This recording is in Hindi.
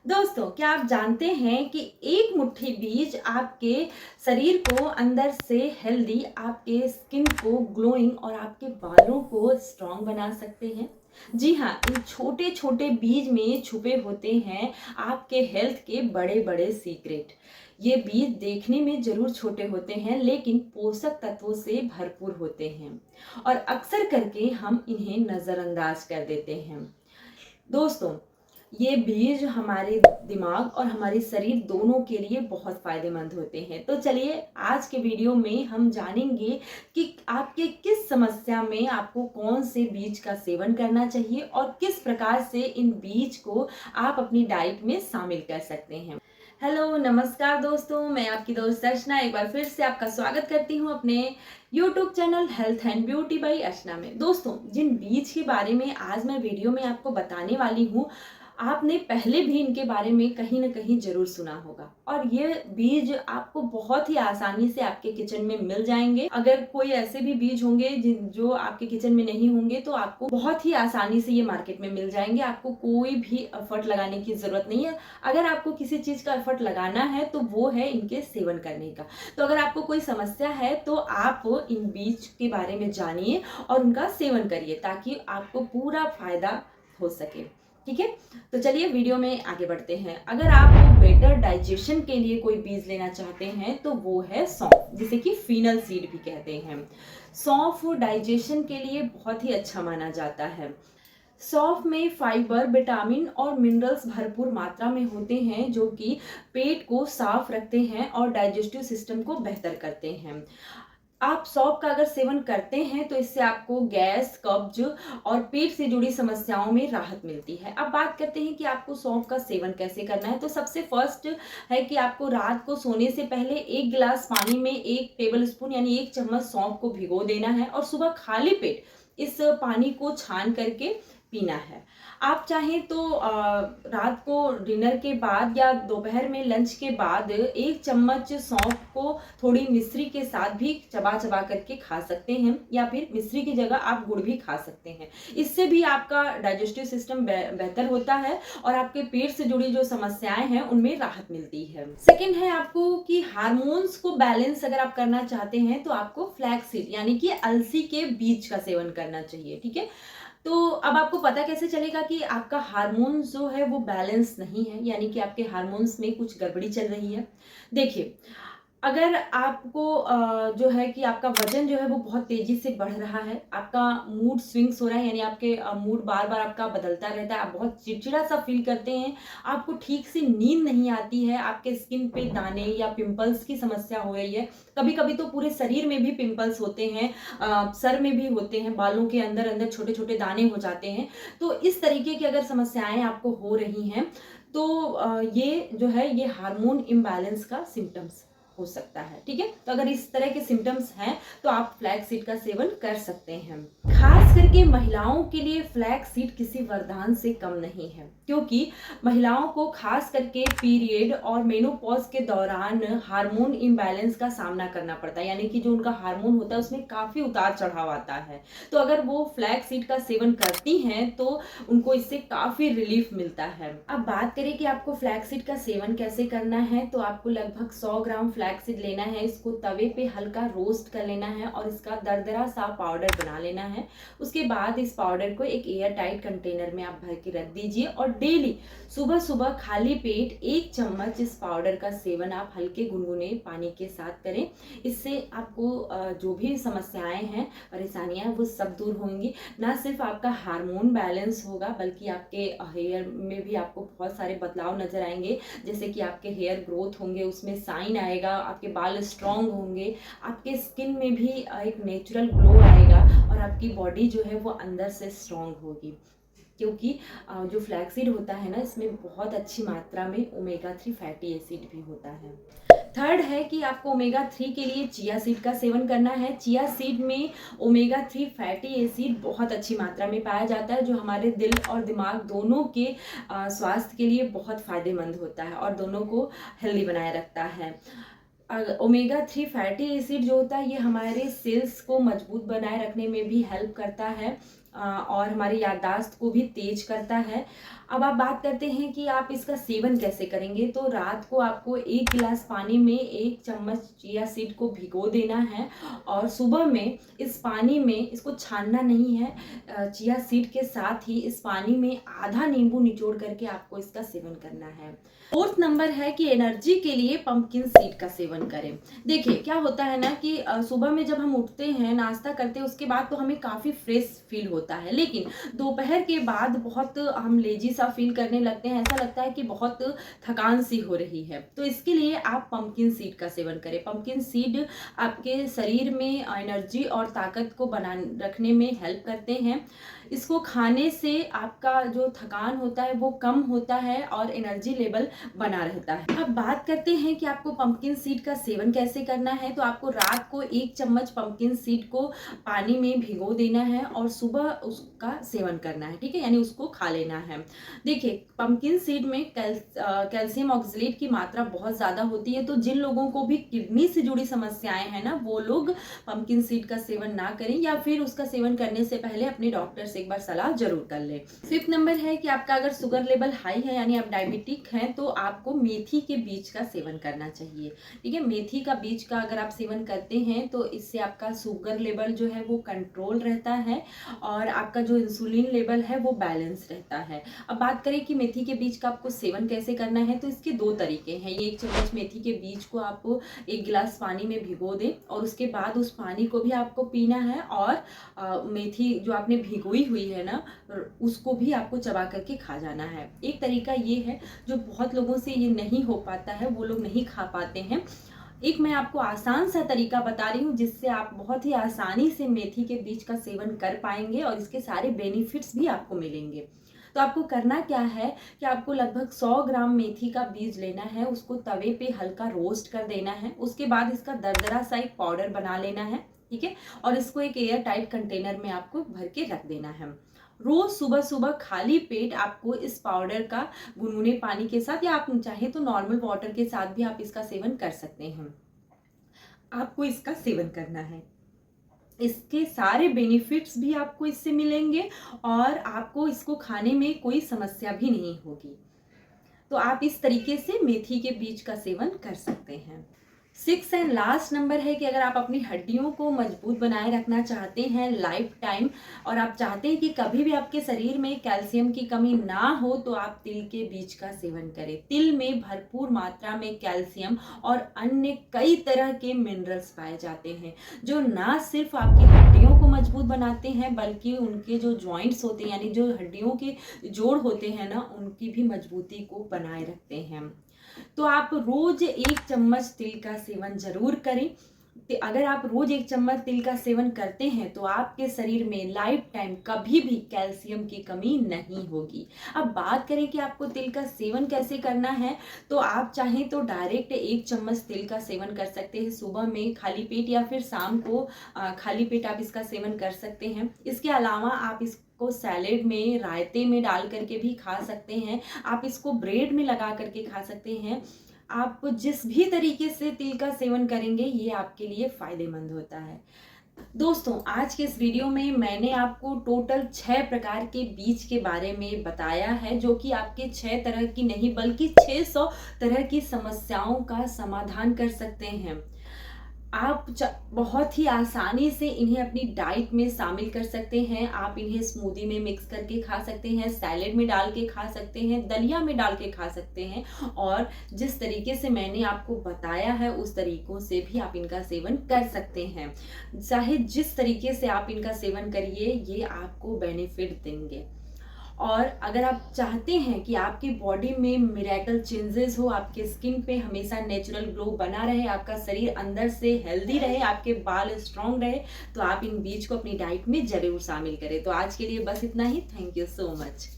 दोस्तों, क्या आप जानते हैं कि एक मुट्ठी बीज आपके शरीर को अंदर से हेल्दी, आपके स्किन को ग्लोइंग और आपके बालों को स्ट्रॉन्ग बना सकते हैं। जी हाँ, इन छोटे छोटे बीज में छुपे होते हैं आपके हेल्थ के बड़े बड़े सीक्रेट। ये बीज देखने में जरूर छोटे होते हैं, लेकिन पोषक तत्वों से भरपूर होते हैं और अक्सर करके हम इन्हें नज़रअंदाज कर देते हैं। दोस्तों, ये बीज हमारे दिमाग और हमारे शरीर दोनों के लिए बहुत फायदेमंद होते हैं। तो चलिए, आज के वीडियो में हम जानेंगे कि आपके किस समस्या में आपको कौन से बीज का सेवन करना चाहिए और किस प्रकार से इन बीज को आप अपनी डाइट में शामिल कर सकते हैं। हेलो, नमस्कार दोस्तों, मैं आपकी दोस्त अर्चना एक बार फिर से आपका स्वागत करती हूँ अपने YouTube channel health and beauty by Archana में। दोस्तों, जिन बीज के बारे में आज मैं वीडियो में आपको बताने वाली हूँ, आपने पहले भी इनके बारे में कहीं ना कहीं जरूर सुना होगा और ये बीज आपको बहुत ही आसानी से आपके किचन में मिल जाएंगे। अगर कोई ऐसे भी बीज होंगे जो आपके किचन में नहीं होंगे, तो आपको बहुत ही आसानी से ये मार्केट में मिल जाएंगे। आपको कोई भी एफर्ट लगाने की जरूरत नहीं है। अगर आपको किसी चीज का एफर्ट लगाना है तो वो है इनके सेवन करने का। तो अगर आपको कोई समस्या है तो आप इन बीज के बारे में जानिए और उनका सेवन करिए, ताकि आपको पूरा फायदा हो सके। ठीक है, तो चलिए वीडियो में आगे बढ़ते हैं। अगर आप बेटर डाइजेशन के लिए कोई बीज लेना चाहते हैं तो वो है सौंफ, जिसे कि फीनल सीड भी कहते हैं। सौंफ डाइजेशन के लिए बहुत ही अच्छा माना जाता है। सौंफ में फाइबर, विटामिन और मिनरल्स भरपूर मात्रा में होते हैं, जो कि पेट को साफ रखते हैं और डाइजेस्टिव सिस्टम को बेहतर करते हैं। आप सौंफ का अगर सेवन करते हैं तो इससे आपको गैस, कब्ज और पेट से जुड़ी समस्याओं में राहत मिलती है। अब बात करते हैं कि आपको सौंफ का सेवन कैसे करना है। तो सबसे फर्स्ट है कि आपको रात को सोने से पहले 1 गिलास पानी में 1 टेबल स्पून यानी 1 चम्मच सौंफ को भिगो देना है और सुबह खाली पेट इस पानी को छान करके पीना है। आप चाहें तो रात को डिनर के बाद या दोपहर में लंच के बाद 1 चम्मच सौंफ को थोड़ी मिश्री के साथ भी चबा चबा करके खा सकते हैं, या फिर मिश्री की जगह आप गुड़ भी खा सकते हैं। इससे भी आपका डाइजेस्टिव सिस्टम बेहतर होता है और आपके पेट से जुड़ी जो समस्याएं हैं उनमें राहत मिलती है। सेकंड है आपको कि हार्मोन्स को बैलेंस अगर आप करना चाहते हैं तो आपको फ्लैक्स सीड यानी कि अलसी के बीज का सेवन करना चाहिए। ठीक है, तो अब आपको पता कैसे चलेगा कि आपका हार्मोन्स जो है वो बैलेंस नहीं है, यानी कि आपके हार्मोन्स में कुछ गड़बड़ी चल रही है। देखिए, अगर आपको जो है कि आपका वजन जो है वो बहुत तेजी से बढ़ रहा है, आपका मूड स्विंग्स हो रहा है, यानी आपके मूड बार बार आपका बदलता रहता है, आप बहुत चिड़चिड़ा सा फील करते हैं, आपको ठीक से नींद नहीं आती है, आपके स्किन पे दाने या पिंपल्स की समस्या हो रही है। कभी कभी तो पूरे शरीर में भी पिंपल्स होते हैं, सर में भी होते हैं, बालों के अंदर अंदर छोटे छोटे दाने हो जाते हैं। तो इस तरीके की अगर समस्याएं आपको हो रही हैं तो ये जो है ये हार्मोन इम्बैलेंस का सिम्टम्स हो सकता है। ठीक है, तो अगर इस तरह के सिम्टम्स हैं तो आप फ्लैक्स सीड का सेवन कर सकते हैं। खास करके महिलाओं के लिए फ्लैक्स सीड किसी वरदान से कम नहीं है, क्योंकि महिलाओं को खास करके पीरियड और मेनोपॉज के दौरान हार्मोन इम्बैलेंस का सामना करना पड़ता है, यानी कि जो उनका हार्मोन होता है उसमें काफी उतार चढ़ाव आता है। तो अगर वो फ्लैक्स सीड का सेवन करती हैं तो उनको इससे काफी रिलीफ मिलता है। अब बात करें कि आपको फ्लैक्स सीड का सेवन कैसे करना है, तो आपको लगभग 100 ग्राम फ्लैक्स सीड लेना है। इसको तवे पे हल्का रोस्ट कर लेना है और इसका दरदरा सा पाउडर बना लेना है। उसके बाद इस पाउडर को एक एयर टाइट कंटेनर में आप भर के रख दीजिए और डेली सुबह सुबह खाली पेट 1 चम्मच इस पाउडर का सेवन आप हल्के गुनगुने पानी के साथ करें। इससे आपको जो भी समस्याएं हैं, परेशानियां, वो सब दूर होंगी। ना सिर्फ आपका हार्मोन बैलेंस होगा, बल्कि आपके हेयर में भी आपको बहुत सारे बदलाव नजर आएंगे, जैसे कि आपके हेयर ग्रोथ होंगे, उसमें साइन आएगा, आपके बाल स्ट्रांग होंगे, आपके स्किन में भी एक नेचुरल ग्लो आएगा और आपकी बॉडी जो है वो अंदर से स्ट्रांग होगी। क्योंकि जो फ्लैक्सीड होता है ना, इसमें बहुत अच्छी मात्रा में ओमेगा 3 फैटी एसिड भी होता है। थर्ड है कि आपको ओमेगा 3 के लिए चिया सीड का सेवन करना है। चिया सीड में ओमेगा 3 फैटी एसिड बहुत अच्छी मात्रा में पाया जाता है, जो हमारे दिल और दिमाग दोनों के स्वास्थ्य के लिए बहुत फायदेमंद होता है और दोनों को हेल्दी बनाए रखता है। ओमेगा 3 फैटी एसिड जो होता है ये हमारे सेल्स को मजबूत बनाए रखने में भी हेल्प करता है और हमारी याददाश्त को भी तेज करता है। अब आप बात करते हैं कि आप इसका सेवन कैसे करेंगे। तो रात को आपको 1 गिलास पानी में 1 चम्मच चिया सीड को भिगो देना है और सुबह में इस पानी में इसको छानना नहीं है। चिया सीड के साथ ही इस पानी में आधा नींबू निचोड़ करके आपको इसका सेवन करना है। 4th नंबर है कि एनर्जी के लिए पंपकिन सीड का सेवन करें। देखिए क्या होता है ना कि सुबह में जब हम उठते हैं, नाश्ता करते हैं, उसके बाद तो हमें काफ़ी फ्रेश फील होता है, लेकिन दोपहर के बाद बहुत हम लेजी सा फील करने लगते हैं। ऐसा लगता है कि बहुत थकान सी हो रही है। तो इसके लिए आप पंपकिन सीड का सेवन करें। पंपकिन सीड आपके शरीर में एनर्जी और ताकत को बना रखने में हेल्प करते हैं। इसको खाने से आपका जो थकान होता है वो कम होता है और एनर्जी लेवल बना रहता है। अब बात करते हैं कि आपको पंपकिन सीड का सेवन कैसे करना है। तो आपको रात को 1 चम्मच पंपकिन सीड को पानी में भिगो देना है और सुबह उसका सेवन करना है, ठीक है, यानी उसको खा लेना है। देखिए पंपकिन सीड में कैल्शियम ऑक्सलेट की मात्रा बहुत ज़्यादा होती है, तो जिन लोगों को भी किडनी से जुड़ी समस्याएं हैं ना, वो लोग पंपकिन सीड का सेवन ना करें या फिर उसका सेवन करने से पहले अपने डॉक्टर से एक बार सलाह जरूर कर लें। 5th नंबर है कि आपका अगर शुगर लेवल हाई है यानी आप डायबिटिक हैं तो आपको मेथी के बीज का सेवन करना चाहिए, ठीक है। मेथी का बीज का अगर आप सेवन करते हैं तो इससे आपका शुगर लेवल जो है वो कंट्रोल रहता है और आपका जो इंसुलिन लेवल है वो बैलेंस रहता है। अब बात करें कि मेथी के बीज का आपको सेवन कैसे करना है, तो इसके 2 तरीके हैं। 1 चम्मच मेथी के बीज को आप 1 गिलास पानी में भिगो दें और उसके बाद उस पानी को भी आपको पीना है और मेथी जो आपने भिगोई हुई है ना, उसको भी आपको चबा करके खा जाना है। एक तरीका ये है जो बहुत लोगों से ये नहीं हो पाता है, वो लोग नहीं खा पाते हैं। एक मैं आपको आसान सा तरीका बता रही हूँ जिससे आप बहुत ही आसानी से मेथी के बीज का सेवन कर पाएंगे और इसके सारे बेनिफिट्स भी आपको मिलेंगे। तो आपको करना क्या है कि आपको लगभग 100 ग्राम मेथी का बीज लेना है, उसको तवे पे हल्का रोस्ट कर देना है। उसके बाद इसका दरदरा सा एक पाउडर बना लेना है, ठीक है, और इसको एक एयर टाइट कंटेनर में आपको भर के रख देना है। रोज सुबह सुबह खाली पेट आपको इस पाउडर का गुनगुने पानी के साथ या आप चाहे तो नॉर्मल वाटर के साथ भी आप इसका सेवन कर सकते हैं। आपको इसका सेवन करना है, इसके सारे बेनिफिट्स भी आपको इससे मिलेंगे और आपको इसको खाने में कोई समस्या भी नहीं होगी। तो आप इस तरीके से मेथी के बीज का सेवन कर सकते हैं। 6th एंड लास्ट नंबर है कि अगर आप अपनी हड्डियों को मजबूत बनाए रखना चाहते हैं लाइफ टाइम और आप चाहते हैं कि कभी भी आपके शरीर में कैल्शियम की कमी ना हो, तो आप तिल के बीज का सेवन करें। तिल में भरपूर मात्रा में कैल्शियम और अन्य कई तरह के मिनरल्स पाए जाते हैं जो ना सिर्फ आपकी हड्डियों को मजबूत बनाते हैं बल्कि उनके जो जॉइंट्स होते हैं यानी जो हड्डियों के जोड़ होते हैं ना, उनकी भी मजबूती को बनाए रखते हैं। तो आप रोज 1 चम्मच तिल का सेवन जरूर करें। अगर आप रोज 1 चम्मच तिल का सेवन करते हैं तो आपके शरीर में लाइफ टाइम कभी भी कैल्शियम की कमी नहीं होगी। अब बात करें कि आपको तिल का सेवन कैसे करना है, तो आप चाहें तो डायरेक्ट 1 चम्मच तिल का सेवन कर सकते हैं सुबह में खाली पेट या फिर शाम को खाली पेट आप इसका सेवन कर सकते हैं। इसके अलावा आप को सैलेड में, रायते में डाल करके भी खा सकते हैं। आप इसको ब्रेड में लगा करके खा सकते हैं। आप जिस भी तरीके से तिल का सेवन करेंगे ये आपके लिए फायदेमंद होता है। दोस्तों आज के इस वीडियो में मैंने आपको टोटल 6 प्रकार के बीज के बारे में बताया है जो कि आपके 6 तरह की नहीं बल्कि 600 तरह की समस्याओं का समाधान कर सकते हैं। आप बहुत ही आसानी से इन्हें अपनी डाइट में शामिल कर सकते हैं। आप इन्हें स्मूदी में मिक्स करके खा सकते हैं, सैलेड में डाल के खा सकते हैं, दलिया में डाल के खा सकते हैं और जिस तरीके से मैंने आपको बताया है उस तरीकों से भी आप इनका सेवन कर सकते हैं। चाहे जिस तरीके से आप इनका सेवन करिए ये आपको बेनिफिट देंगे। और अगर आप चाहते हैं कि आपकी बॉडी में मिरेकल चेंजेस हो, आपके स्किन पे हमेशा नेचुरल ग्लो बना रहे, आपका शरीर अंदर से हेल्दी रहे, आपके बाल स्ट्रांग रहे, तो आप इन बीज को अपनी डाइट में जरूर शामिल करें। तो आज के लिए बस इतना ही। Thank you so much.